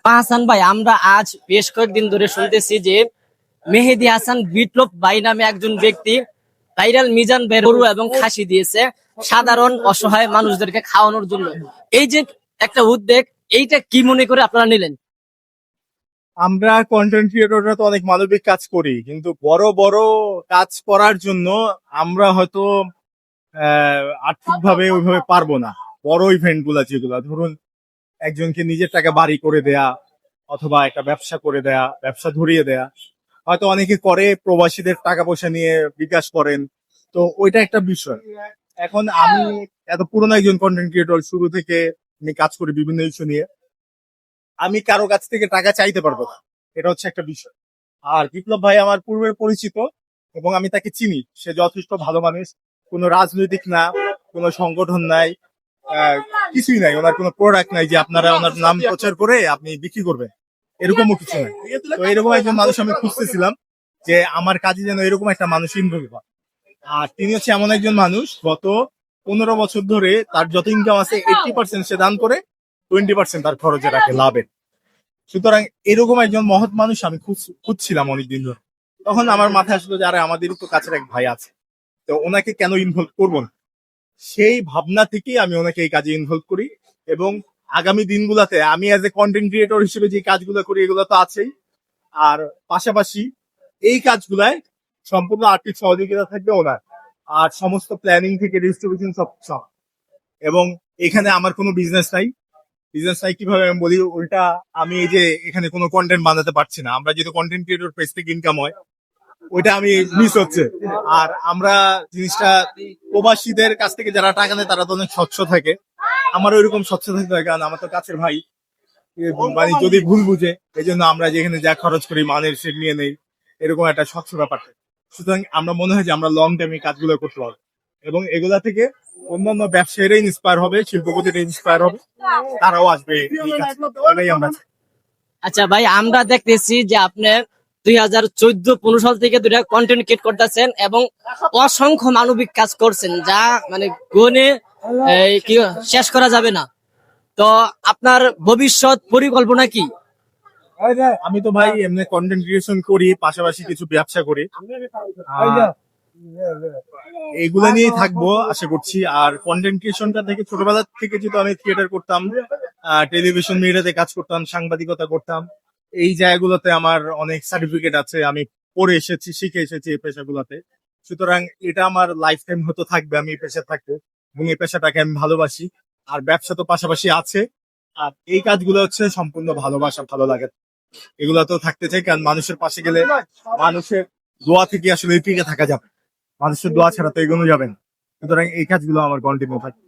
হাসান ভাই, আমরা আজ বেশ কয়েকদিন ধরে শুনতেছি যে মেহেদী হাসান বিপ্লব ভাই নামে একজন ব্যক্তি ভাইরাল মিজান ভাইয়ের গরু এবং খাসি দিয়েছে সাধারণ অসহায় মানুষদেরকে খাওয়ানোর জন্য। এই যে একটা উদ্যোগ, এইটা কি মনে করে আপনারা নিলেন? আমরা কন্টেন্ট ক্রিয়েটররা তো অনেক মানবিক কাজ করি, কিন্তু বড় বড় কাজ করার জন্য আমরা হয়তো আর্থিকভাবে ওইভাবে পারবো না। বড় ইভেন্ট গুলা যেগুলা ধরুন, একজনকে নিজের টাকা বাড়ি করে দেয়া অথবা একটা ব্যবসা করে দেয়া, ব্যবসা ধরিয়ে দেয়া, হয়তো অনেকে করে প্রবাসীদের টাকা পয়সা নিয়ে বিকাশ করেন, তো ওইটা একটা বিষয়। এখন আমি এত পুরনো একজন কন্টেন্ট ক্রিয়েটর, শুরু থেকে আমি কাজ করি বিভিন্ন ইস্যু নিয়ে, আমি কারো কাছ থেকে টাকা চাইতে পারবো না, এটা হচ্ছে একটা বিষয়। আর বিপ্লব ভাই আমার পূর্বের পরিচিত এবং আমি তাকে চিনি, সে যথেষ্ট ভালো মানুষ। কোনো রাজনৈতিক না, কোনো সংগঠন নাই, আহ, কিছুই নাই, ওনার কোনো প্রোডাক্ট নাই যে আপনারা ওনার নাম প্রচার করে আপনি বিক্রি করবেন, এরকমও কিছু নাই। তো এরকম একজন মানুষ আমি খুঁজতেছিলাম যে আমার কাজে যেন এরকম একটা মানুষ ইনভলভ হয়। আর তিনি হচ্ছে এমন একজন মানুষ, গত 15 বছর ধরে তার যত ইনকাম আছে 80% সে দান করে, 20% তার খরচে রাখে লাভের। সুতরাং এরকম একজন মহৎ মানুষ আমি খুঁজছিলাম অনেকদিন ধরে। তখন আমার মাথায় আসলো যে আরে আমাদেরই তো কাছের এক ভাই আছে, তো ওনাকে কেন ইনভলভ করবো না। সেই ভাবনা থেকেই আমি ওনাকে এই কাজে ইনভলভ করি। এবং আগামী দিনগুলোতে আমি অ্যাজ এ কন্টেন্ট ক্রিয়েটর হিসেবে যে কাজগুলো করি এগুলো তো আছেই, আর পাশাপাশি এই কাজগুলায় সম্পূর্ণ আর্থিক সহযোগিতা থাকবে ওনার। আর সমস্ত প্ল্যানিং থেকে ডিস্ট্রিবিউশন সব সব। এবং এখানে আমার কোনো বিজনেস নাই। বিজনেস নাই কিভাবে আমি বলি, উল্টা আমি এই যে এখানে কোনো কন্টেন্ট বানাতে পারছি না, আমরা যেহেতু কন্টেন্ট ক্রিয়েটর পেজ থেকে ইনকাম হয়, ওইটা আমি মিস হচ্ছে। আর আমরা জিনিসটা প্রবাসীদের কাছ থেকে যারা টাকা নেয় তারা তো অনেক স্বচ্ছ থাকে, আমার ওইরকম স্বচ্ছ থাকতে হয়, কারণ আমার তো কাছের ভাই মানে যদি ভুল বুঝে, এই জন্য আমরা যেখানে যা খরচ করি মানের সে নিয়ে নেই, এরকম একটা স্বচ্ছ ব্যাপার থাকে। সুতরাং আমরা মনে হয় যে আমরা লং টাইম এই কাজগুলো করতে পারবো, এবং এগুলা থেকে অন্যান্য ব্যবসায়ীরা ইন্সপায়ার হবে, শিল্পপতিরা ইন্সপায়ার হবে, তারাও আসবে এই কাজ। এটাই আমরা চাই। আচ্ছা ভাই, আমরা দেখতেছি যে আপনি 2014-15 সাল থেকে দুটা কন্টেন্ট ক্রিয়েট করতেছেন এবং অসংখ্য মানবিক কাজ করছেন, যা মানে গুণে কি শেষ করা যাবে না। তো আপনার ভবিষ্যৎ পরিকল্পনা কি? আমি তো ভাই এমনি কন্টেন্ট ক্রিয়েশন করি, পাশাপাশি কিছু ব্যবসা করি, আহ, এইগুলা নিয়েই থাকবো আশা করছি। আর কন্টেন্ট ক্রিয়েশনটা থেকে ছোটবেলা থেকে যেহেতু আমি থিয়েটার করতাম, টেলিভিশন মিডিয়াতে কাজ করতাম, সাংবাদিকতা করতাম, এই জায়গাগুলোতে আমার অনেক সার্টিফিকেট আছে, আমি পড়ে এসেছি, শিখে এসেছি এই পেশাগুলোতে। সুতরাং এটা আমার লাইফ টাইম হতে থাকবে, আমি এই পেশা থাকবো এবং এই পেশাটাকে আমি ভালোবাসি। আর ব্যবসা তো পাশাপাশি আছে। আর এই কাজগুলো হচ্ছে সম্পূর্ণ ভালোবাসা, ভালো লাগে, এগুলা তো থাকতে চাই, কারণ মানুষের পাশে গেলে মানুষের দোয়া থেকে আসলে টিকে থাকা যাবে, মানুষের দোয়া ছাড়া তো এগোনো যাবে না। সুতরাং এই কাজগুলো আমার কন্টিনিউ থাকে।